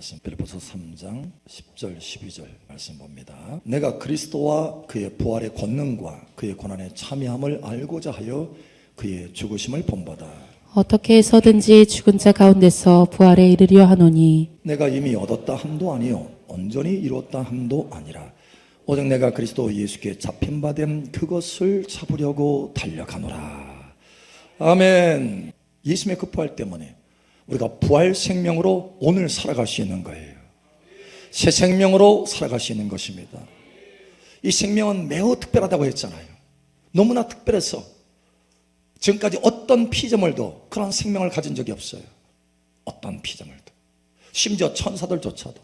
말씀, 빌립보서 3장 10절 12절 말씀 봅니다. 내가 그리스도와 그의 부활의 권능과 그의 고난에 참여함을 알고자 하여 그의 죽으심을 본받아 어떻게 해서든지 죽은 자 가운데서 부활에 이르려 하노니 내가 이미 얻었다 함도 아니요 온전히 이루었다 함도 아니라 오직 내가 그리스도 예수께 잡힌 바 된 그것을 잡으려고 달려가노라. 아멘. 예수님의 그 부활 때문에 우리가 부활 생명으로 오늘 살아갈 수 있는 거예요. 새 생명으로 살아갈 수 있는 것입니다. 이 생명은 매우 특별하다고 했잖아요. 너무나 특별해서 지금까지 어떤 피조물도 그런 생명을 가진 적이 없어요. 어떤 피조물도, 심지어 천사들조차도.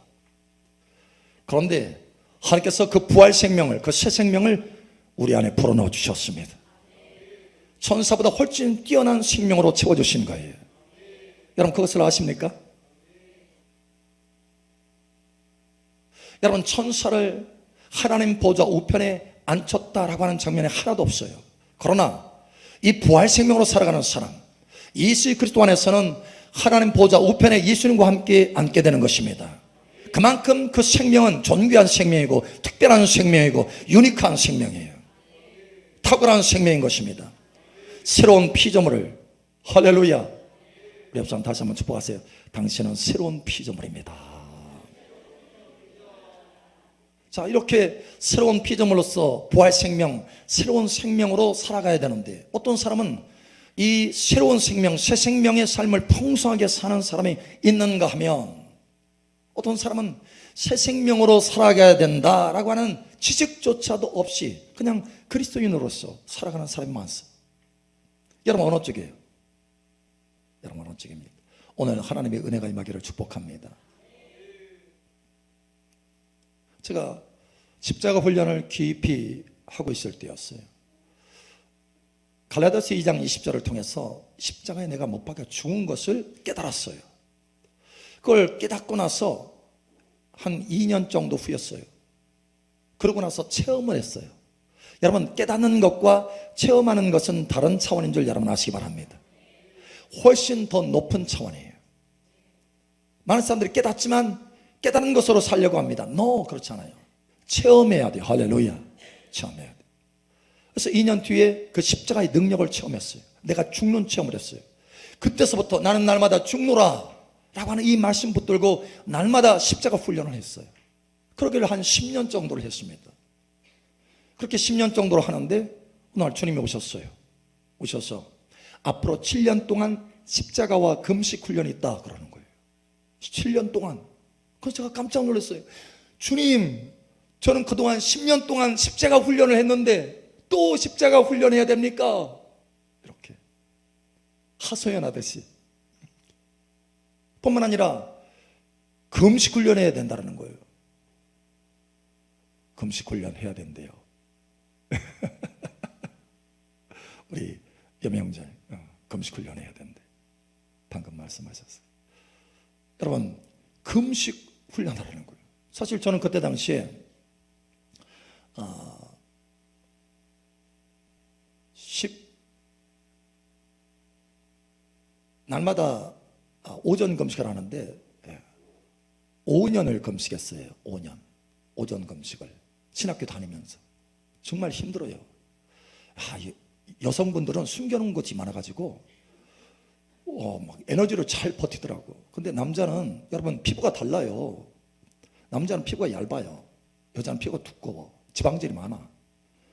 그런데 하나님께서 그 부활 생명을, 그 새 생명을 우리 안에 불어넣어 주셨습니다. 천사보다 훨씬 뛰어난 생명으로 채워주신 거예요. 여러분 그것을 아십니까? 여러분 천사를 하나님 보좌 우편에 앉혔다라고 하는 장면이 하나도 없어요. 그러나 이 부활 생명으로 살아가는 사람, 예수 그리스도 안에서는 하나님 보좌 우편에 예수님과 함께 앉게 되는 것입니다. 그만큼 그 생명은 존귀한 생명이고 특별한 생명이고 유니크한 생명이에요. 탁월한 생명인 것입니다. 새로운 피조물을, 할렐루야, 우리 옆 사람 다시 한번 축복하세요. 당신은 새로운 피조물입니다. 자, 이렇게 새로운 피조물로서 부활 생명, 새로운 생명으로 살아가야 되는데 어떤 사람은 이 새로운 생명, 새 생명의 삶을 풍성하게 사는 사람이 있는가 하면 어떤 사람은 새 생명으로 살아가야 된다라고 하는 지식조차도 없이 그냥 그리스도인으로서 살아가는 사람이 많습니다. 여러분 어느 쪽이에요? 여러분 어느 쪽입니까? 오늘 하나님의 은혜가 임하기를 축복합니다. 제가 십자가 훈련을 깊이 하고 있을 때였어요. 갈라디아서 2장 20절을 통해서 십자가에 내가 못 박혀 죽은 것을 깨달았어요. 그걸 깨닫고 나서 한 2년 정도 후였어요. 그러고 나서 체험을 했어요. 여러분 깨닫는 것과 체험하는 것은 다른 차원인 줄 여러분 아시기 바랍니다. 훨씬 더 높은 차원이에요. 많은 사람들이 깨닫지만 깨닫는 것으로 살려고 합니다. No, 그렇지 않아요. 체험해야 돼요. 할렐루야. 체험해야 돼요. 그래서 2년 뒤에 그 십자가의 능력을 체험했어요. 내가 죽는 체험을 했어요. 그때서부터 나는 날마다 죽노라 라고 하는 이 말씀 붙들고 날마다 십자가 훈련을 했어요. 그러기를 한 10년 정도를 했습니다. 그렇게 10년 정도로 하는데 오늘 주님이 오셨어요. 오셔서 앞으로 7년 동안 십자가와 금식 훈련이 있다 그러는 거예요. 7년 동안. 그래서 제가 깜짝 놀랐어요. 주님, 저는 그동안 10년 동안 십자가 훈련을 했는데 또 십자가 훈련해야 됩니까? 이렇게 하소연하듯이. 뿐만 아니라 금식 훈련해야 된다는 거예요. 금식 훈련해야 된대요. 우리 여명자 금식 훈련해야 된대. 방금 말씀하셨어요. 여러분 금식 훈련하라는 거예요. 사실 저는 그때 당시에 날마다 오전 금식을 하는데 5년을 금식했어요. 5년 오전 금식을 신학교 다니면서 정말 힘들어요. 여성분들은 숨겨놓은 것이 많아가지고 막 에너지를 잘 버티더라고. 근데 남자는 여러분 피부가 달라요. 남자는 피부가 얇아요. 여자는 피부가 두꺼워. 지방질이 많아.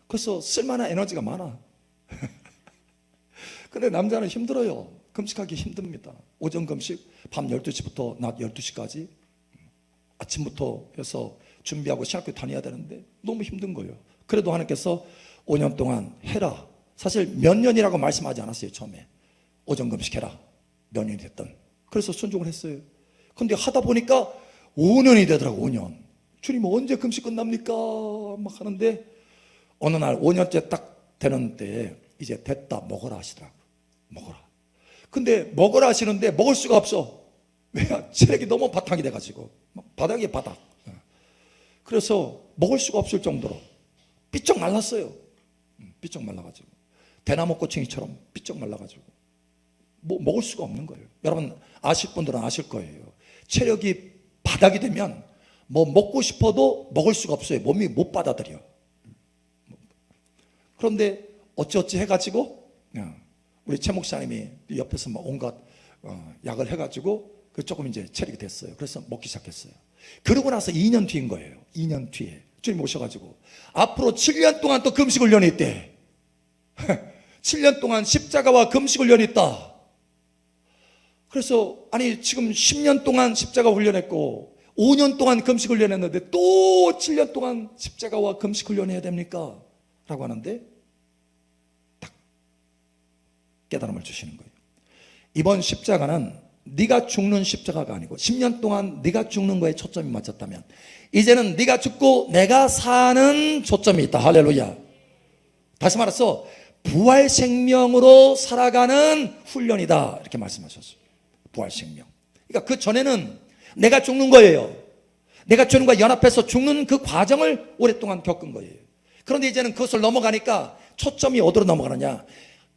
그래서 쓸만한 에너지가 많아. 근데 남자는 힘들어요. 금식하기 힘듭니다. 오전 금식 밤 12시부터 낮 12시까지 아침부터 해서 준비하고 신학교 다녀야 되는데 너무 힘든 거예요. 그래도 하나님께서 5년 동안 해라. 사실 몇 년이라고 말씀하지 않았어요. 처음에 오전 금식해라. 몇 년이 됐든. 그래서 순종을 했어요. 근데 하다 보니까 5년이 되더라고. 5년. 주님 언제 금식 끝납니까? 막 하는데 어느 날 5년째 딱 되는 때에 이제 됐다 먹어라 하시더라고. 먹어라. 근데 먹으라 하시는데 먹을 수가 없어. 왜? 체력이 너무 바탕이 돼가지고 바닥이 바닥. 그래서 먹을 수가 없을 정도로 삐쩍 말랐어요. 삐쩍 말라가지고 대나무 꼬챙이처럼 삐쩍 말라가지고 뭐 먹을 수가 없는 거예요. 여러분 아실 분들은 아실 거예요. 체력이 바닥이 되면 뭐 먹고 싶어도 먹을 수가 없어요. 몸이 못 받아들여. 그런데 어찌어찌 해가지고 우리 최 목사님이 옆에서 막 온갖 약을 해가지고 그 조금 이제 체력이 됐어요. 그래서 먹기 시작했어요. 그러고 나서 2년 뒤인 거예요. 2년 뒤에 주님 오셔가지고 앞으로 7년 동안 또 금식 훈련이 있대. 7년 동안 십자가와 금식 훈련이 있다. 그래서 아니 지금 10년 동안 십자가 훈련했고 5년 동안 금식 훈련했는데 또 7년 동안 십자가와 금식 훈련해야 됩니까? 라고 하는데 딱 깨달음을 주시는 거예요. 이번 십자가는 네가 죽는 십자가가 아니고 10년 동안 네가 죽는 거에 초점이 맞췄다면 이제는 네가 죽고 내가 사는 초점이 있다. 할렐루야. 다시 말해서 부활 생명으로 살아가는 훈련이다. 이렇게 말씀하셨어요. 부활 생명. 그러니까 그 전에는 내가 죽는 거예요. 내가 주님과 연합해서 죽는 그 과정을 오랫동안 겪은 거예요. 그런데 이제는 그것을 넘어가니까 초점이 어디로 넘어가느냐?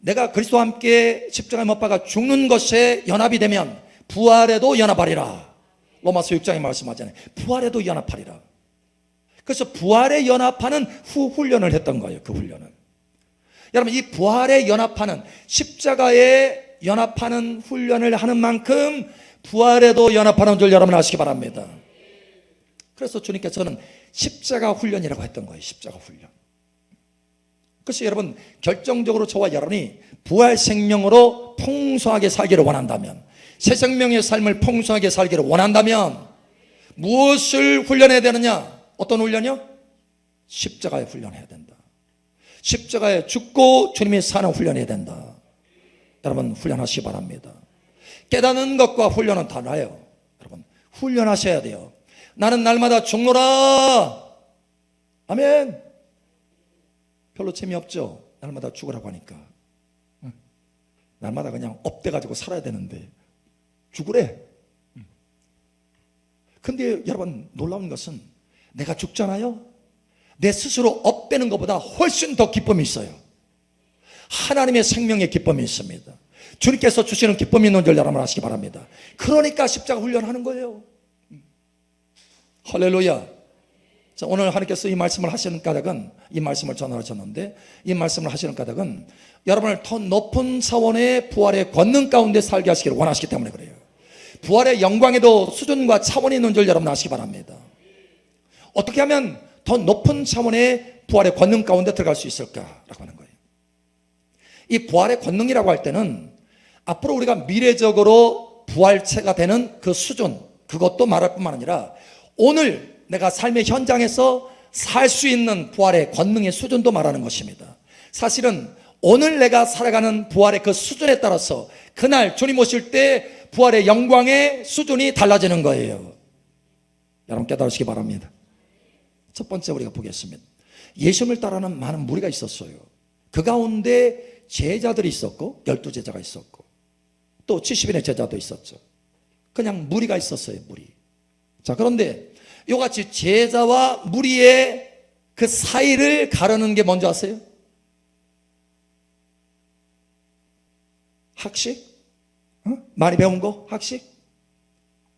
내가 그리스도와 함께 십자가에 못 박아 죽는 것에 연합이 되면 부활에도 연합하리라. 로마서 6장에 말씀하잖아요. 부활에도 연합하리라. 그래서 부활에 연합하는 훈련을 했던 거예요. 그 훈련은. 여러분, 이 부활에 연합하는, 십자가에 연합하는 훈련을 하는 만큼 부활에도 연합하는 줄 여러분 아시기 바랍니다. 그래서 주님께서는 십자가 훈련이라고 했던 거예요. 십자가 훈련. 그래서 여러분, 결정적으로 저와 여러분이 부활 생명으로 풍성하게 살기를 원한다면, 새 생명의 삶을 풍성하게 살기를 원한다면 무엇을 훈련해야 되느냐? 어떤 훈련이요? 십자가에 훈련해야 된다. 십자가에 죽고 주님이 사는 훈련해야 된다. 여러분, 훈련하시기 바랍니다. 깨닫는 것과 훈련은 달라요. 여러분, 훈련하셔야 돼요. 나는 날마다 죽노라. 아멘. 별로 재미없죠? 날마다 죽으라고 하니까. 날마다 그냥 업돼가지고 살아야 되는데 죽으래. 근데 여러분, 놀라운 것은 내가 죽잖아요. 내 스스로 업되는 것보다 훨씬 더 기쁨이 있어요. 하나님의 생명의 기쁨이 있습니다. 주님께서 주시는 기쁨이 있는 줄 여러분 아시기 바랍니다. 그러니까 십자가 훈련하는 거예요. 할렐루야. 자, 오늘 하나님께서 이 말씀을 하시는 까닭은, 이 말씀을 전하셨는데, 이 말씀을 하시는 까닭은 여러분을 더 높은 차원의 부활의 권능 가운데 살게 하시기를 원하시기 때문에 그래요. 부활의 영광에도 수준과 차원이 있는 줄 여러분 아시기 바랍니다. 어떻게 하면 더 높은 차원의 부활의 권능 가운데 들어갈 수 있을까라고 하는 거예요. 이 부활의 권능이라고 할 때는 앞으로 우리가 미래적으로 부활체가 되는 그 수준, 그것도 말할 뿐만 아니라 오늘 내가 삶의 현장에서 살 수 있는 부활의 권능의 수준도 말하는 것입니다. 사실은 오늘 내가 살아가는 부활의 그 수준에 따라서 그날 주님 오실 때 부활의 영광의 수준이 달라지는 거예요. 여러분 깨달으시기 바랍니다. 첫 번째 우리가 보겠습니다. 예수님을 따르는 많은 무리가 있었어요. 그 가운데 제자들이 있었고 12제자가 있었고 또 70인의 제자도 있었죠. 그냥 무리가 있었어요. 무리. 자, 그런데 이같이 제자와 무리의 그 사이를 가르는 게 뭔지 아세요? 학식? 많이 배운 거? 학식?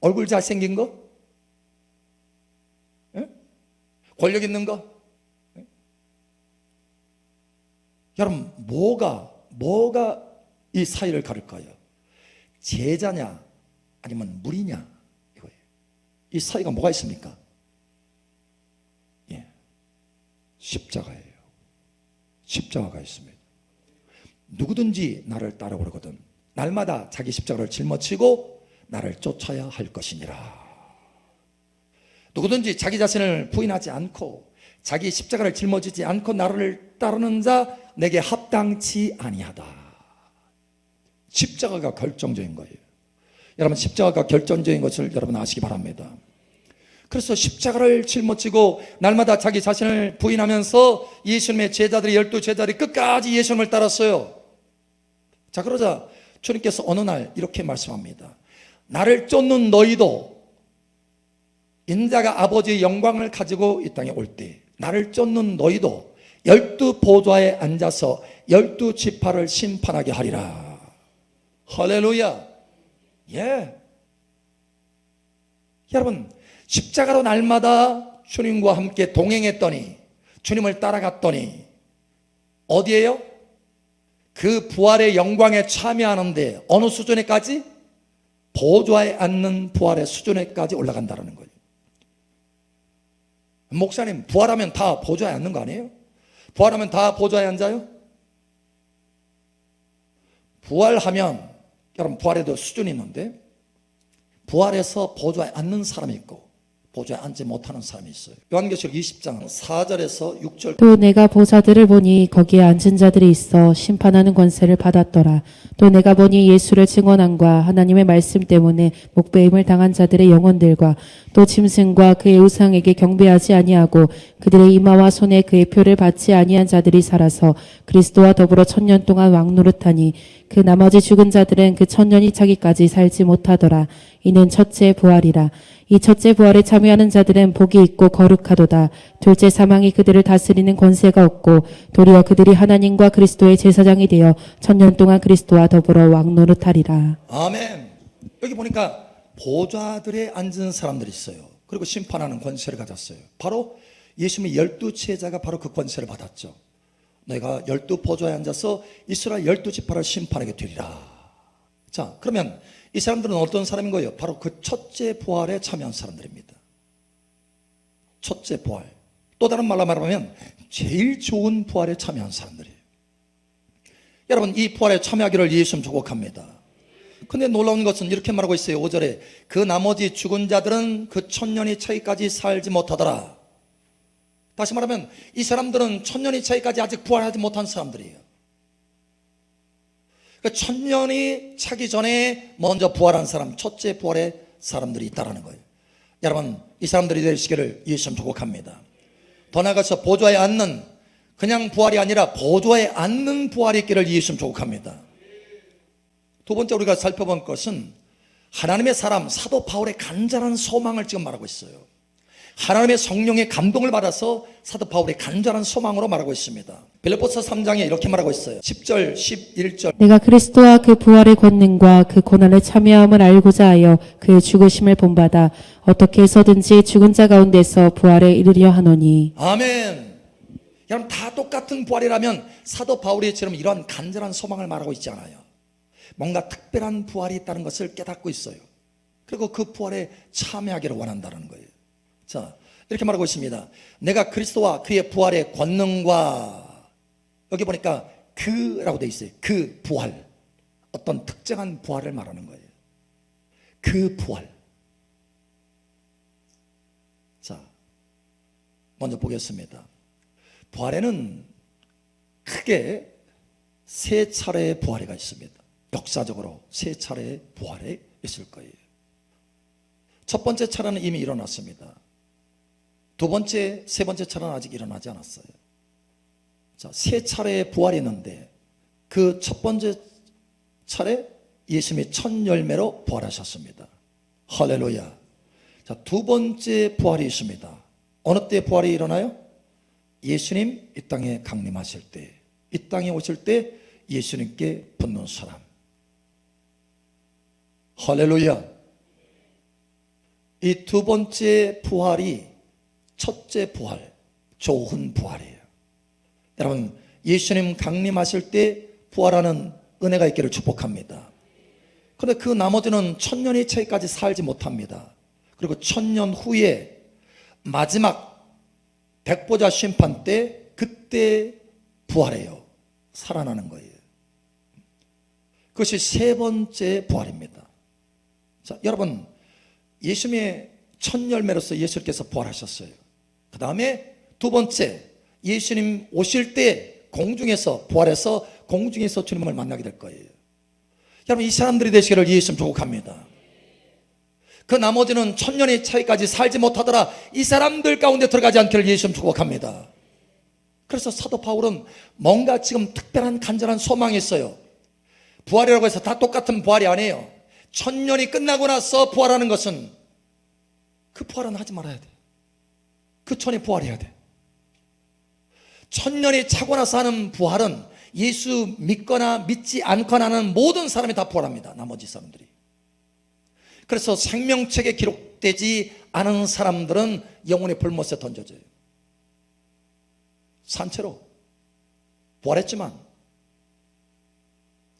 얼굴 잘생긴 거? 권력 있는 거? 여러분, 뭐가 이 사이를 가를까요? 제자냐 아니면 무리냐 이거예요. 이 사이가 뭐가 있습니까? 예, 십자가예요. 십자가가 있습니다. 누구든지 나를 따라오거든 날마다 자기 십자가를 짊어지고 나를 쫓아야 할 것이니라. 누구든지 자기 자신을 부인하지 않고 자기 십자가를 짊어지지 않고 나를 따르는 자 내게 합당치 아니하다. 십자가가 결정적인 거예요. 여러분, 십자가가 결정적인 것을 여러분 아시기 바랍니다. 그래서 십자가를 짊어지고 날마다 자기 자신을 부인하면서 예수님의 제자들이 12제자들이 끝까지 예수님을 따랐어요. 자, 그러자 주님께서 어느 날 이렇게 말씀합니다. 나를 쫓는 너희도 인자가 아버지의 영광을 가지고 이 땅에 올 때 나를 쫓는 너희도 12보좌에 앉아서 12지파를 심판하게 하리라. 할렐루야. 예. 여러분, 십자가로 날마다 주님과 함께 동행했더니, 주님을 따라갔더니 어디에요? 그 부활의 영광에 참여하는데 어느 수준에까지? 보좌에 앉는 부활의 수준에까지 올라간다는 거예요. 목사님, 부활하면 다 보좌에 앉는 거 아니에요? 부활하면 다 보좌에 앉아요? 부활하면, 여러분, 부활에도 수준이 있는데, 부활해서 보좌에 앉는 사람이 있고 보좌에 앉지 못하는 사람이 있어요. 요한계시록 20장 4절에서 6절. 또 내가 보좌들을 보니 거기에 앉은 자들이 있어 심판하는 권세를 받았더라. 또 내가 보니 예수를 증언함과 하나님의 말씀 때문에 목배임을 당한 자들의 영혼들과 또 짐승과 그의 우상에게 경배하지 아니하고 그들의 이마와 손에 그의 표를 받지 아니한 자들이 살아서 그리스도와 더불어 1000년 동안 왕노릇하니 그 나머지 죽은 자들은 그 1000년이 차기까지 살지 못하더라. 이는 첫째 부활이라. 이 첫째 부활에 참여하는 자들은 복이 있고 거룩하도다. 둘째 사망이 그들을 다스리는 권세가 없고 도리어 그들이 하나님과 그리스도의 제사장이 되어 1000년 동안 그리스도와 더불어 왕노릇하리라. 아멘. 여기 보니까 보좌들에 앉은 사람들이 있어요. 그리고 심판하는 권세를 가졌어요. 바로 예수님의 12제자가 바로 그 권세를 받았죠. 너희가 12보좌에 앉아서 이스라엘 12지파를 심판하게 되리라. 자, 그러면 이 사람들은 어떤 사람인 거예요? 바로 그 첫째 부활에 참여한 사람들입니다. 첫째 부활. 또 다른 말로 말하면 제일 좋은 부활에 참여한 사람들이에요. 여러분, 이 부활에 참여하기를 예수님 축복합니다. 근데 놀라운 것은 이렇게 말하고 있어요. 5절에 그 나머지 죽은 자들은 그 1000년이 차이까지 살지 못하더라. 다시 말하면 이 사람들은 1000년이 차이까지 아직 부활하지 못한 사람들이에요. 그러니까 1000년이 차기 전에 먼저 부활한 사람, 첫째 부활의 사람들이 있다는 거예요. 여러분, 이 사람들이 되시기를 예수님 축복합니다. 더 나아가서 보좌에 앉는, 그냥 부활이 아니라 보좌에 앉는 부활이 있기를 예수님 축복합니다. 두 번째 우리가 살펴본 것은 하나님의 사람 사도 바울의 간절한 소망을 지금 말하고 있어요. 하나님의 성령의 감동을 받아서 사도 바울의 간절한 소망으로 말하고 있습니다. 빌립보서 3장에 이렇게 말하고 있어요. 10절 11절. 내가 그리스도와 그 부활의 권능과 그 고난에 참여함을 알고자 하여 그의 죽으심을 본받아 어떻게 해서든지 죽은 자 가운데서 부활에 이르려 하노니. 아멘. 여러분, 다 똑같은 부활이라면 사도 바울이처럼 이런 간절한 소망을 말하고 있지 않아요. 뭔가 특별한 부활이 있다는 것을 깨닫고 있어요. 그리고 그 부활에 참여하기를 원한다는 거예요. 자, 이렇게 말하고 있습니다. 내가 그리스도와 그의 부활의 권능과, 여기 보니까 그라고 되어 있어요. 그 부활, 어떤 특정한 부활을 말하는 거예요. 그 부활. 자, 먼저 보겠습니다. 부활에는 크게 세 차례의 부활이 있습니다. 역사적으로 세 차례의 부활이 있을 거예요. 첫 번째 차례는 이미 일어났습니다. 두 번째, 세 번째 차례는 아직 일어나지 않았어요. 자, 세 차례의 부활이 있는데 그 첫 번째 차례 예수님이 첫 열매로 부활하셨습니다. 할렐루야. 자, 두 번째 부활이 있습니다. 어느 때 부활이 일어나요? 예수님 이 땅에 강림하실 때, 이 땅에 오실 때 예수님께 붙는 사람. 할렐루야. 이 두 번째 부활이 첫째 부활, 좋은 부활이에요. 여러분, 예수님 강림하실 때 부활하는 은혜가 있기를 축복합니다. 그런데 그 나머지는 1000년의 차이까지 살지 못합니다. 그리고 1000년 후에 마지막 백보자 심판 때 그때 부활해요. 살아나는 거예요. 그것이 세 번째 부활입니다. 자, 여러분, 예수님의 첫 열매로서 예수님께서 부활하셨어요. 그 다음에 두 번째, 예수님 오실 때 공중에서 부활해서 공중에서 주님을 만나게 될 거예요. 여러분, 이 사람들이 되시기를 예수님 축복합니다. 그 나머지는 1000년의 차이까지 살지 못하더라. 이 사람들 가운데 들어가지 않기를 예수님 축복합니다. 그래서 사도 바울은 뭔가 지금 특별한 간절한 소망이 있어요. 부활이라고 해서 다 똑같은 부활이 아니에요. 1000년이 끝나고 나서 부활하는 것은 그 부활은 하지 말아야 돼. 그 전에 부활해야 돼. 1000년이 차고 나서 하는 부활은 예수 믿거나 믿지 않거나 하는 모든 사람이 다 부활합니다. 나머지 사람들이. 그래서 생명책에 기록되지 않은 사람들은 영혼의 불못에 던져져요. 산채로 부활했지만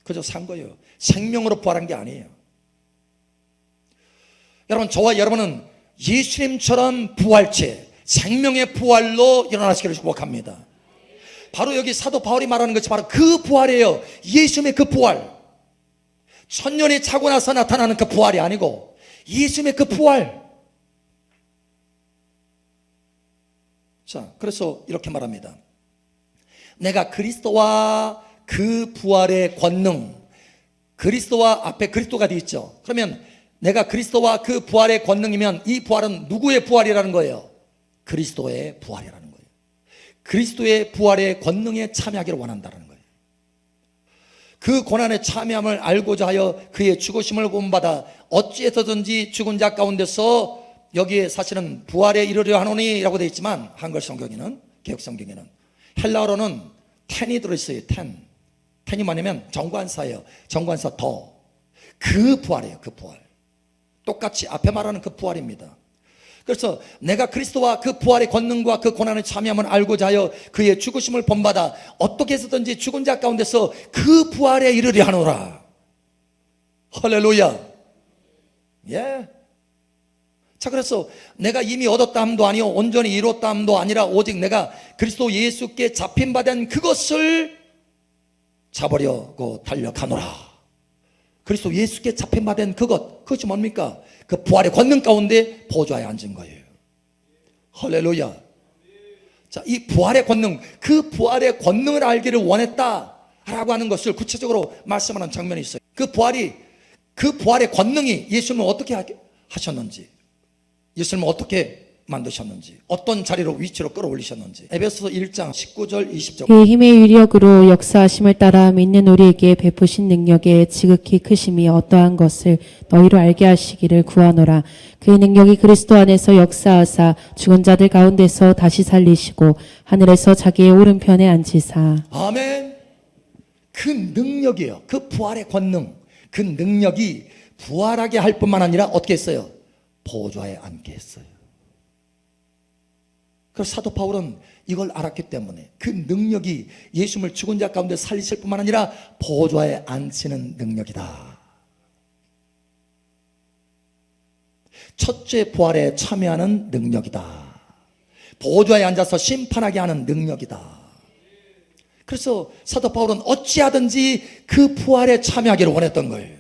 그저 산 거예요. 생명으로 부활한 게 아니에요. 여러분, 저와 여러분은 예수님처럼 부활체, 생명의 부활로 일어나시기를 축복합니다. 바로 여기 사도 바울이 말하는 것이 바로 그 부활이에요. 예수님의 그 부활. 천년이 차고 나서 나타나는 그 부활이 아니고 예수님의 그 부활. 자, 그래서 이렇게 말합니다. 내가 그리스도와 그 부활의 권능, 그리스도와 앞에 그리스도가 되어 있죠. 그러면 내가 그리스도와 그 부활의 권능이면 이 부활은 누구의 부활이라는 거예요? 그리스도의 부활이라는 거예요. 그리스도의 부활의 권능에 참여하기를 원한다는 거예요. 그 고난의 참여함을 알고자 하여 그의 죽으심을 본받아 어찌해서든지 죽은 자 가운데서, 여기에 사실은 부활에 이르려 하노니 라고 되어 있지만 한글 성경에는, 개혁 성경에는 헬라어로는 텐이 들어있어요. 텐이 뭐냐면 정관사예요. 정관사 더. 그 부활이에요. 그 부활. 똑같이 앞에 말하는 그 부활입니다. 그래서 내가 그리스도와 그 부활의 권능과 그 고난의 참여함을 알고자 하여 그의 죽으심을 본받아 어떻게 해서든지 죽은 자 가운데서 그 부활에 이르려 하노라. 할렐루야. 예. 자, 그래서 내가 이미 얻었다 함도 아니요 온전히 이뤘다 함도 아니라 오직 내가 그리스도 예수께 잡힌 바 된 그것을 잡으려고 달려가노라. 그리스도 예수께 잡힌 바 된 그것이 뭡니까? 그 부활의 권능 가운데 보좌에 앉은 거예요. 할렐루야. 자, 이 부활의 권능, 그 부활의 권능을 알기를 원했다라고 하는 것을 구체적으로 말씀하는 장면이 있어요. 그 부활의 권능이 예수님은 어떻게 하셨는지, 예수님은 어떻게 만드셨는지, 어떤 자리로 위치로 끌어올리셨는지. 에베소서 1장 19절 20절. 그의 힘의 위력으로 역사하심을 따라 믿는 우리에게 베푸신 능력의 지극히 크심이 어떠한 것을 너희로 알게 하시기를 구하노라. 그의 능력이 그리스도 안에서 역사하사 죽은 자들 가운데서 다시 살리시고 하늘에서 자기의 오른편에 앉히사. 아멘. 그 능력이에요. 그 부활의 권능, 그 능력이 부활하게 할 뿐만 아니라 어떻게 했어요? 보좌에 앉게 했어요. 그래서 사도 바울은 이걸 알았기 때문에 그 능력이 예수님을 죽은 자 가운데 살리실 뿐만 아니라 보좌에 앉히는 능력이다. 첫째 부활에 참여하는 능력이다. 보좌에 앉아서 심판하게 하는 능력이다. 그래서 사도 바울은 어찌하든지 그 부활에 참여하기를 원했던 거예요.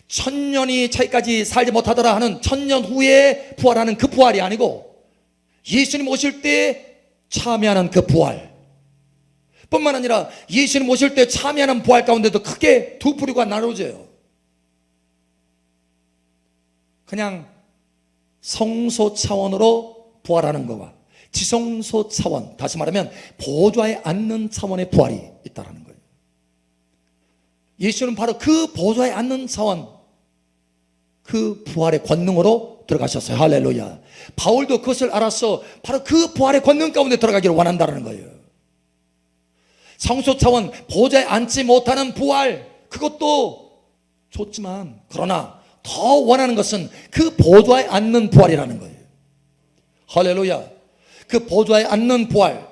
천년이 차이까지 살지 못하더라 하는 천년 후에 부활하는 그 부활이 아니고 예수님 오실 때 참여하는 그 부활 뿐만 아니라 예수님 오실 때 참여하는 부활 가운데도 크게 두 부류가 나눠져요. 그냥 성소 차원으로 부활하는 것과 지성소 차원, 다시 말하면 보좌에 앉는 차원의 부활이 있다는 거예요. 예수는 바로 그 보좌에 앉는 차원, 그 부활의 권능으로 들어가셨어요. 할렐루야. 바울도 그것을 알아서 바로 그 부활의 권능 가운데 들어가기를 원한다는 거예요. 성소 차원, 보좌에 앉지 못하는 부활, 그것도 좋지만 그러나 더 원하는 것은 그 보좌에 앉는 부활이라는 거예요. 할렐루야. 그 보좌에 앉는 부활,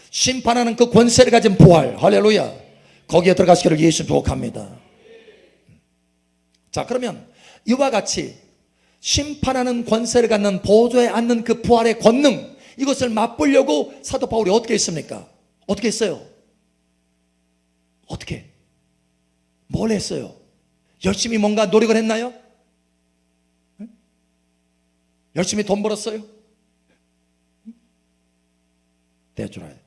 심판하는 그 권세를 가진 부활, 할렐루야. 거기에 들어가시기를 예수 축복합니다. 자, 그러면 이와 같이 심판하는 권세를 갖는 보좌에 앉는 그 부활의 권능, 이것을 맛보려고 사도 바울이 어떻게 했습니까? 어떻게 했어요? 어떻게? 뭘 했어요? 열심히 뭔가 노력을 했나요? 열심히 돈 벌었어요? That's right.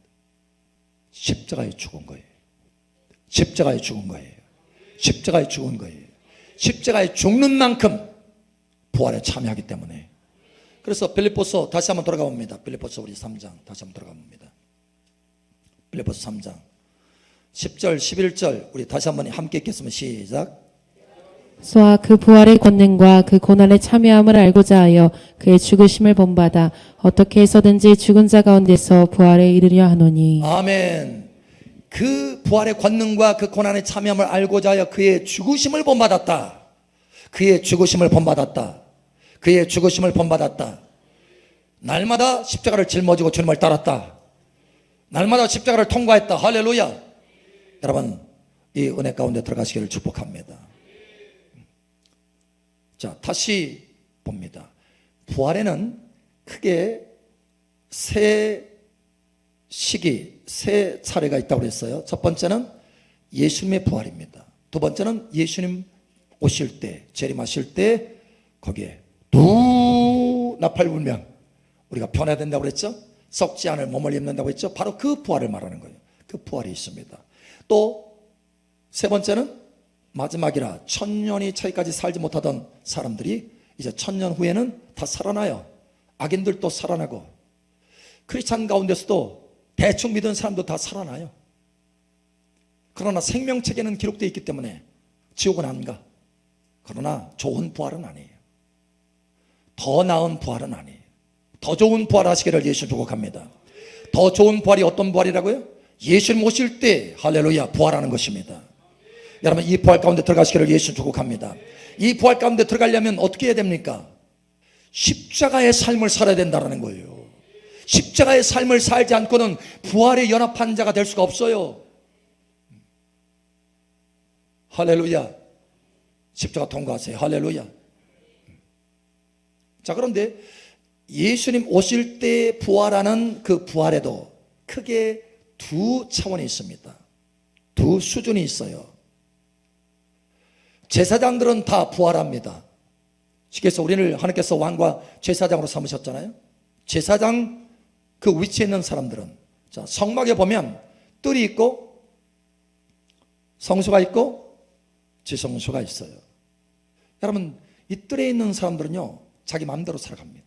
십자가에 죽은 거예요. 십자가에 죽은 거예요. 십자가에 죽은 거예요. 십자가에 죽는 만큼 부활에 참여하기 때문에. 그래서 빌립보서 다시 한번 돌아가 봅니다. 빌립보서 우리 3장 다시 한번 돌아가 봅니다. 빌립보서 3장 10절 11절 우리 다시 한번 함께 읽겠습니다. 시작. 그리스도와 그 부활의 권능과 그 고난의 참여함을 알고자 하여 그의 죽으심을 본받아 어떻게 해서든지 죽은 자 가운데서 부활에 이르려 하노니. 아멘. 그 부활의 권능과 그 고난의 참여함을 알고자 하여 그의 죽으심을 본받았다. 그의 죽으심을 본받았다. 그의 죽으심을 본받았다. 날마다 십자가를 짊어지고 주님을 따랐다. 날마다 십자가를 통과했다. 할렐루야. 여러분, 이 은혜 가운데 들어가시기를 축복합니다. 자, 다시 봅니다. 부활에는 크게 세 시기, 세 차례가 있다고 그랬어요. 첫 번째는 예수님의 부활입니다. 두 번째는 예수님 오실 때, 재림하실 때 거기에 두 나팔 불면 우리가 변해야 된다고 그랬죠. 썩지 않을 몸을 입는다고 했죠. 바로 그 부활을 말하는 거예요. 그 부활이 있습니다. 또 세 번째는 마지막이라 천년이 차이까지 살지 못하던 사람들이 이제 천년 후에는 다 살아나요. 악인들도 살아나고 크리스찬 가운데서도 대충 믿은 사람도 다 살아나요. 그러나 생명책에는 기록되어 있기 때문에 지옥은 안 가. 그러나 좋은 부활은 아니에요. 더 나은 부활은 아니에요. 더 좋은 부활 하시기를 예수 축복합니다. 더 좋은 부활이 어떤 부활이라고요? 예수님 오실 때 할렐루야 부활하는 것입니다. 여러분, 이 부활 가운데 들어가시기를 예수 축복합니다. 이 부활 가운데 들어가려면 어떻게 해야 됩니까? 십자가의 삶을 살아야 된다는 거예요. 십자가의 삶을 살지 않고는 부활에 연합한 자가 될 수가 없어요. 할렐루야. 십자가 통과하세요. 할렐루야. 자, 그런데 예수님 오실 때 부활하는 그 부활에도 크게 두 차원이 있습니다. 두 수준이 있어요. 제사장들은 다 부활합니다. 쉽게 해서 우리를 하나님께서 왕과 제사장으로 삼으셨잖아요. 제사장 그 위치에 있는 사람들은, 자, 성막에 보면 뜰이 있고 성소가 있고 지성소가 있어요. 여러분, 이 뜰에 있는 사람들은요 자기 마음대로 살아갑니다.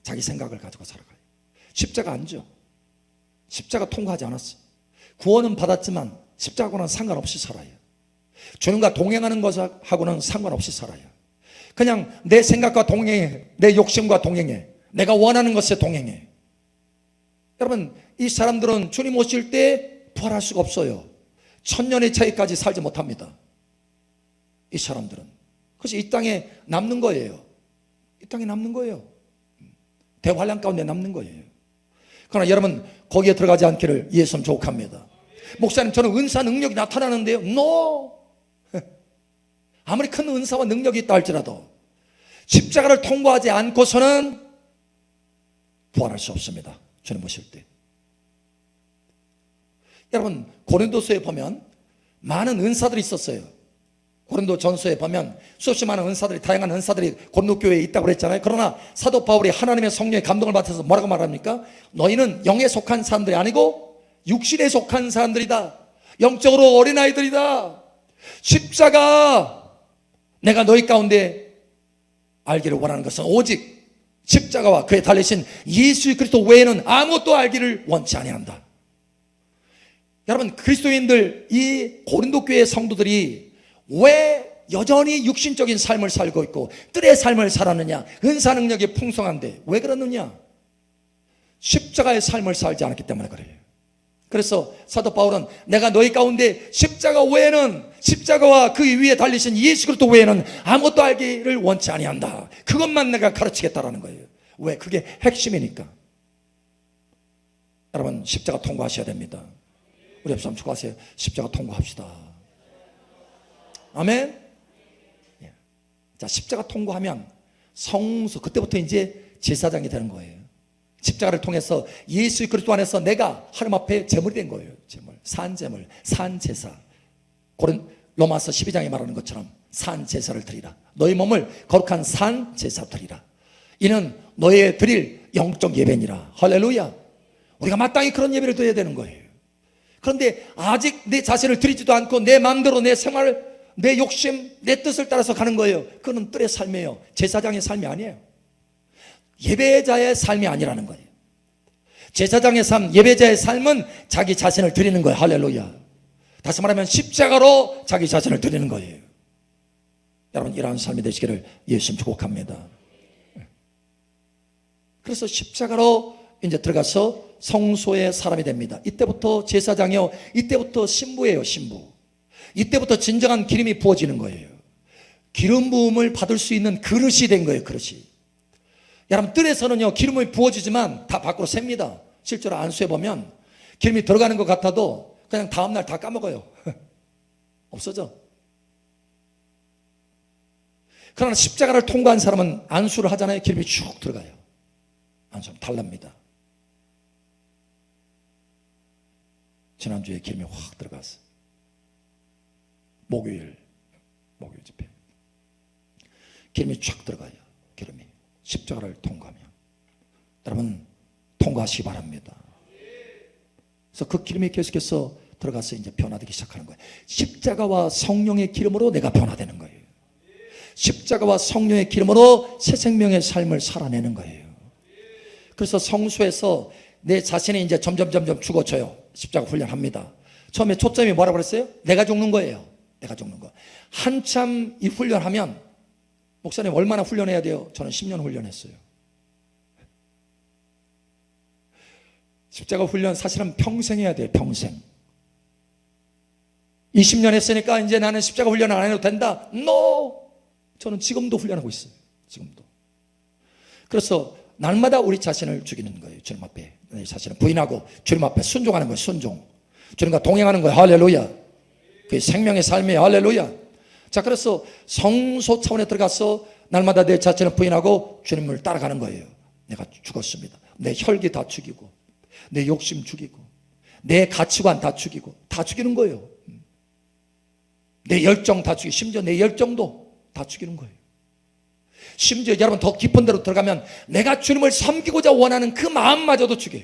자기 생각을 가지고 살아가요. 십자가 안 져. 십자가 통과하지 않았어. 구원은 받았지만 십자가와는 상관없이 살아요. 주님과 동행하는 것하고는 상관없이 살아요. 그냥 내 생각과 동행해. 내 욕심과 동행해. 내가 원하는 것에 동행해. 여러분, 이 사람들은 주님 오실 때 부활할 수가 없어요. 천년의 차이까지 살지 못합니다. 이 사람들은. 그래서 이 땅에 남는 거예요. 이 땅에 남는 거예요. 대환란 가운데 남는 거예요. 그러나 여러분, 거기에 들어가지 않기를 예수님 축복합니다. 목사님, 저는 은사 능력이 나타나는데요. No! 아무리 큰 은사와 능력이 있다 할지라도 십자가를 통과하지 않고서는 부활할 수 없습니다. 주님 오실 때. 여러분, 고린도서에 보면 많은 은사들이 있었어요. 고린도 전서에 보면 수없이 많은 은사들이, 다양한 은사들이 고린도 교회에 있다고 그랬잖아요. 그러나 사도 바울이 하나님의 성령의 감동을 받아서 뭐라고 말합니까? 너희는 영에 속한 사람들이 아니고 육신에 속한 사람들이다. 영적으로 어린아이들이다. 십자가, 내가 너희 가운데 알기를 원하는 것은 오직 십자가와 그에 달리신 예수 그리스도 외에는 아무것도 알기를 원치 아니한다. 여러분, 그리스도인들, 이 고린도 교회 성도들이 왜 여전히 육신적인 삶을 살고 있고 뜰의 삶을 살았느냐? 은사 능력이 풍성한데 왜 그러느냐? 십자가의 삶을 살지 않았기 때문에 그래요. 그래서 사도 바울은 내가 너희 가운데 십자가 외에는, 십자가와 그 위에 달리신 예수 그리스도 외에는 아무것도 알기를 원치 아니한다. 그것만 내가 가르치겠다라는 거예요. 왜? 그게 핵심이니까. 여러분, 십자가 통과하셔야 됩니다. 우리 옆 사람 축하하세요. 십자가 통과합시다. 아멘. 자, 십자가 통과하면 성소, 그때부터 이제 제사장이 되는 거예요. 십자가를 통해서 예수 그리스도 안에서 내가 하나님 앞에 제물이 된 거예요. 제물, 산제물, 산제사. 로마서 12장에 말하는 것처럼 산제사를 드리라. 너희 몸을 거룩한 산제사 드리라. 이는 너의 드릴 영적 예배니라. 할렐루야. 우리가 마땅히 그런 예배를 드려야 되는 거예요. 그런데 아직 내 자신을 드리지도 않고 내 마음대로 내 생활, 내 욕심, 내 뜻을 따라서 가는 거예요. 그건 뜰의 삶이에요. 제사장의 삶이 아니에요. 예배자의 삶이 아니라는 거예요. 제사장의 삶, 예배자의 삶은 자기 자신을 드리는 거예요. 할렐루야. 다시 말하면 십자가로 자기 자신을 드리는 거예요. 여러분, 이러한 삶이 되시기를 예수님 축복합니다. 그래서 십자가로 이제 들어가서 성소의 사람이 됩니다. 이때부터 제사장이요, 이때부터 신부예요. 신부. 이때부터 진정한 기름이 부어지는 거예요. 기름 부음을 받을 수 있는 그릇이 된 거예요. 그릇이. 여러분, 뜰에서는요 기름이 부어지지만 다 밖으로 셉니다. 실제로 안수해 보면 기름이 들어가는 것 같아도 그냥 다음날 다 까먹어요. 없어져. 그러나 십자가를 통과한 사람은 안수를 하잖아요. 기름이 쭉 들어가요. 안수하면 달랍니다. 지난주에 기름이 확 들어갔어요. 목요일 집회 기름이 쫙 들어가요. 기름이 십자가를 통과하면. 여러분, 통과하시기 바랍니다. 그래서 그 기름이 계속해서 들어가서 이제 변화되기 시작하는 거예요. 십자가와 성령의 기름으로 내가 변화되는 거예요. 십자가와 성령의 기름으로 새 생명의 삶을 살아내는 거예요. 그래서 성수에서 내 자신이 이제 점점 죽어져요. 십자가 훈련합니다. 처음에 초점이 뭐라고 그랬어요? 내가 죽는 거예요. 내가 죽는 거. 한참 이 훈련하면, 목사님 얼마나 훈련해야 돼요? 저는 10년 훈련했어요. 십자가 훈련 사실은 평생 해야 돼요. 평생. 20년 했으니까 이제 나는 십자가 훈련 안 해도 된다. No! 저는 지금도 훈련하고 있어요. 지금도. 그래서 날마다 우리 자신을 죽이는 거예요. 주님 앞에 내 자신을 부인하고 주님 앞에 순종하는 거예요. 순종. 주님과 동행하는 거예요. 할렐루야. 그 생명의 삶이에요. 할렐루야. 자, 그래서 성소 차원에 들어가서 날마다 내 자신을 부인하고 주님을 따라가는 거예요. 내가 죽었습니다. 내 혈기 다 죽이고, 내 욕심 죽이고, 내 가치관 다 죽이고, 다 죽이는 거예요. 내 열정 다 죽이고, 심지어 내 열정도 다 죽이는 거예요. 심지어 여러분 더 깊은 데로 들어가면 내가 주님을 섬기고자 원하는 그 마음마저도 죽여요.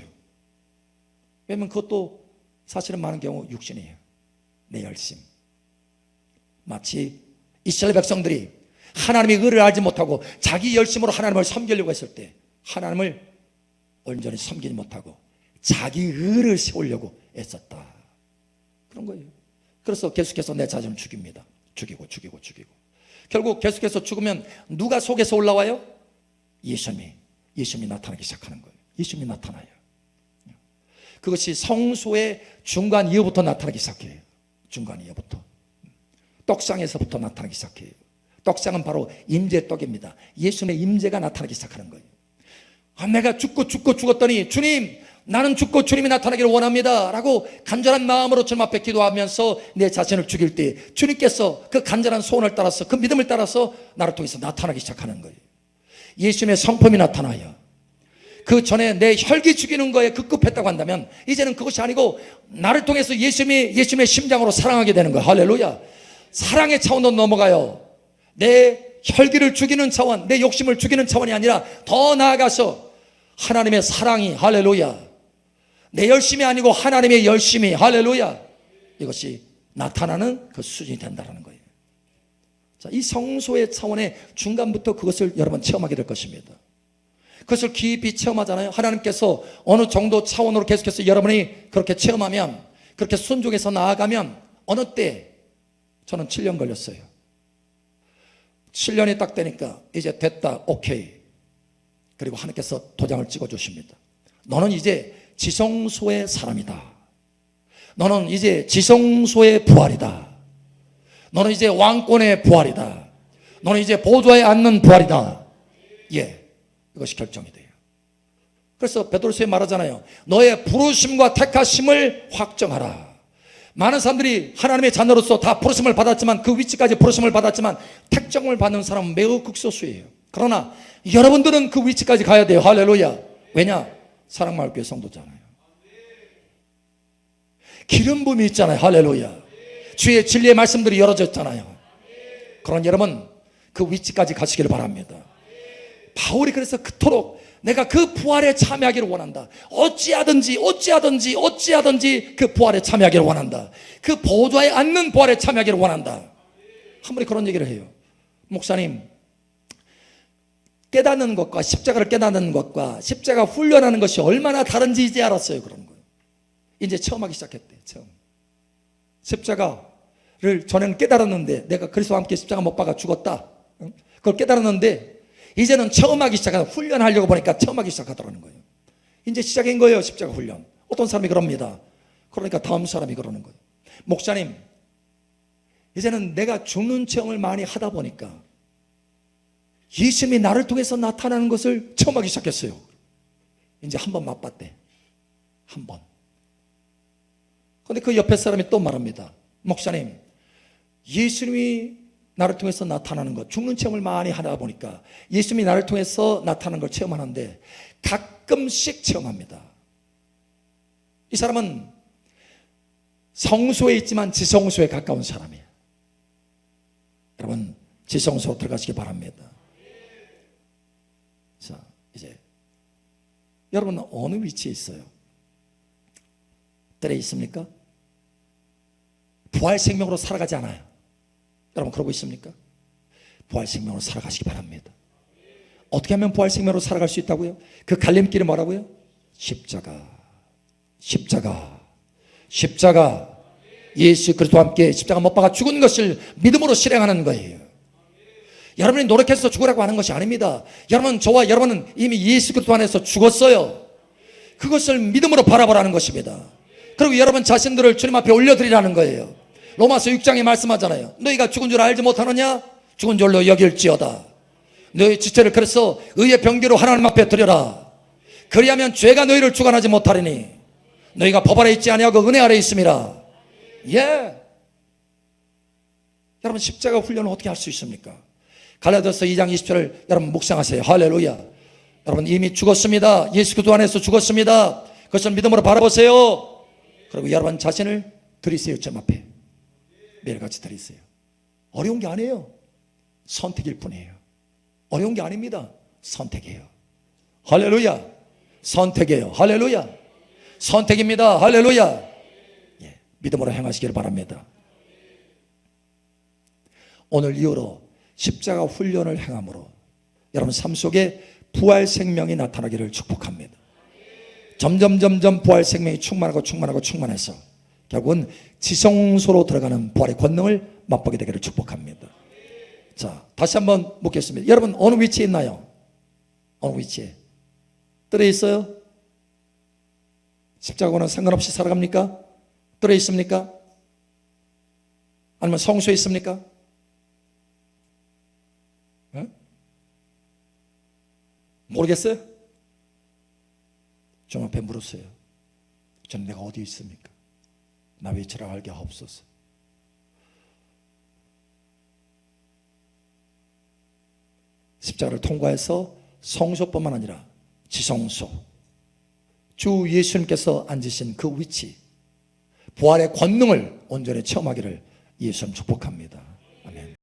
왜냐면 그것도 사실은 많은 경우 육신이에요. 내 열심. 마치 이스라엘 백성들이 하나님의 의를 알지 못하고 자기 열심으로 하나님을 섬기려고 했을 때 하나님을 온전히 섬기지 못하고 자기 의를 세우려고 애썼다. 그런 거예요. 그래서 계속해서 내 자신을 죽입니다. 죽이고 결국 계속해서 죽으면 누가 속에서 올라와요? 예수님이 나타나기 시작하는 거예요. 예수님이 나타나요. 그것이 성소의 중간 이후부터 나타나기 시작해요. 중간 이후부터. 떡상에서부터 나타나기 시작해요. 떡상은 바로 임재의 떡입니다. 예수님의 임재가 나타나기 시작하는 거예요. 내가 죽었더니 주님, 나는 죽고 주님이 나타나기를 원합니다 라고 간절한 마음으로 주님 앞에 기도하면서 내 자신을 죽일 때 주님께서 그 간절한 소원을 따라서 그 믿음을 따라서 나를 통해서 나타나기 시작하는 거예요. 예수님의 성품이 나타나요. 그 전에 내 혈기 죽이는 거에 급급했다고 한다면 이제는 그것이 아니고 나를 통해서 예수님의 심장으로 사랑하게 되는 거예요. 할렐루야. 사랑의 차원으로 넘어가요. 내 혈기를 죽이는 차원, 내 욕심을 죽이는 차원이 아니라 더 나아가서 하나님의 사랑이, 할렐루야, 내 열심이 아니고 하나님의 열심이, 할렐루야, 이것이 나타나는 그 수준이 된다는 거예요. 자, 이 성소의 차원의 중간부터 그것을 여러분 체험하게 될 것입니다. 그것을 깊이 체험하잖아요. 하나님께서 어느 정도 차원으로 계속해서 여러분이 그렇게 체험하면, 그렇게 순종해서 나아가면 어느 때, 저는 7년 걸렸어요. 7년이 딱 되니까 이제 됐다, 오케이. 그리고 하나님께서 도장을 찍어주십니다. 너는 이제 지성소의 사람이다. 너는 이제 지성소의 부활이다. 너는 이제 왕권의 부활이다. 너는 이제 보좌에 앉는 부활이다. 예, 이것이 결정이 돼요. 그래서 베드로서에 말하잖아요. 너의 부르심과 택하심을 확정하라. 많은 사람들이 하나님의 자녀로서 다 부르심을 받았지만, 그 위치까지 부르심을 받았지만 택정을 받는 사람은 매우 극소수예요. 그러나 여러분들은 그 위치까지 가야 돼요. 할렐루야. 왜냐? 사랑마을교회 성도잖아요. 기름 부음이 있잖아요. 할렐루야. 주의 진리의 말씀들이 열어졌잖아요. 그런 여러분 그 위치까지 가시기를 바랍니다. 바울이 그래서 그토록 내가 그 부활에 참여하기를 원한다. 어찌하든지 그 부활에 참여하기를 원한다. 그 보좌에 앉는 부활에 참여하기를 원한다. 한 분이 그런 얘기를 해요. 목사님, 깨닫는 것과 십자가를 깨닫는 것과 십자가 훈련하는 것이 얼마나 다른지 이제 알았어요. 그런 거예요. 이제 체험하기 시작했대요. 체험. 십자가를 전에는 깨달았는데, 내가 그리스도와 함께 십자가 못 박아 죽었다, 그걸 깨달았는데 이제는 체험하기 시작하다. 훈련하려고 보니까 체험하기 시작하더라는 거예요. 이제 시작인 거예요. 십자가 훈련. 어떤 사람이 그럽니다. 그러니까 다음 사람이 그러는 거예요. 목사님, 이제는 내가 죽는 체험을 많이 하다 보니까 예수님이 나를 통해서 나타나는 것을 처음 하기 시작했어요. 이제 한 번 맛봤대. 한 번. 그런데 그 옆에 사람이 또 말합니다. 목사님, 예수님이 나를 통해서 나타나는 것, 죽는 체험을 많이 하다 보니까 예수님이 나를 통해서 나타나는 걸 체험하는데 가끔씩 체험합니다. 이 사람은 성소에 있지만 지성소에 가까운 사람이에요. 여러분, 지성소로 들어가시기 바랍니다. 자, 이제 여러분은 어느 위치에 있어요? 뜰에 있습니까? 부활 생명으로 살아가지 않아요. 여러분 그러고 있습니까? 부활 생명으로 살아가시기 바랍니다. 어떻게 하면 부활 생명으로 살아갈 수 있다고요? 그 갈림길이 뭐라고요? 십자가, 십자가, 십자가. 예수 그리스도와 함께 십자가 못 박아 죽은 것을 믿음으로 실행하는 거예요. 여러분이 노력해서 죽으라고 하는 것이 아닙니다. 여러분, 저와 여러분은 이미 예수 그리스도 안에서 죽었어요. 그것을 믿음으로 바라보라는 것입니다. 그리고 여러분 자신들을 주님 앞에 올려드리라는 거예요. 로마서 6장에 말씀하잖아요. 너희가 죽은 줄 알지 못하느냐? 죽은 줄로 여길지어다. 너희 지체를 그래서 의의 병기로 하나님 앞에 드려라. 그리하면 죄가 너희를 주관하지 못하리니 너희가 법 아래 있지 아니하고 은혜 아래 있음이라. 예. 여러분 십자가 훈련을 어떻게 할 수 있습니까? 갈라디아서 2장 20절을 여러분 묵상하세요. 할렐루야. 여러분 이미 죽었습니다. 예수 그리스도 안에서 죽었습니다. 그것을 믿음으로 바라보세요. 그리고 여러분 자신을 드리세요. 점 앞에 매일같이 드리세요. 어려운 게 아니에요. 선택일 뿐이에요. 어려운 게 아닙니다. 선택이에요. 할렐루야. 선택이에요. 할렐루야. 선택입니다. 할렐루야. 예, 믿음으로 행하시길 바랍니다. 오늘 이후로 십자가 훈련을 행함으로 여러분 삶 속에 부활 생명이 나타나기를 축복합니다. 점점 부활 생명이 충만해서 결국은 지성소로 들어가는 부활의 권능을 맛보게 되기를 축복합니다. 자, 다시 한번 묻겠습니다. 여러분 어느 위치에 있나요? 어느 위치에? 뜰에 있어요? 십자가와는 상관없이 살아갑니까? 뜰에 있습니까? 아니면 성소에 있습니까? 네? 모르겠어요? 좀 앞에 물으세요. 저는 내가 어디 있습니까? 나 위치를 알게 하옵소서. 십자가를 통과해서 성소뿐만 아니라 지성소, 주 예수님께서 앉으신 그 위치, 부활의 권능을 온전히 체험하기를 예수님 축복합니다.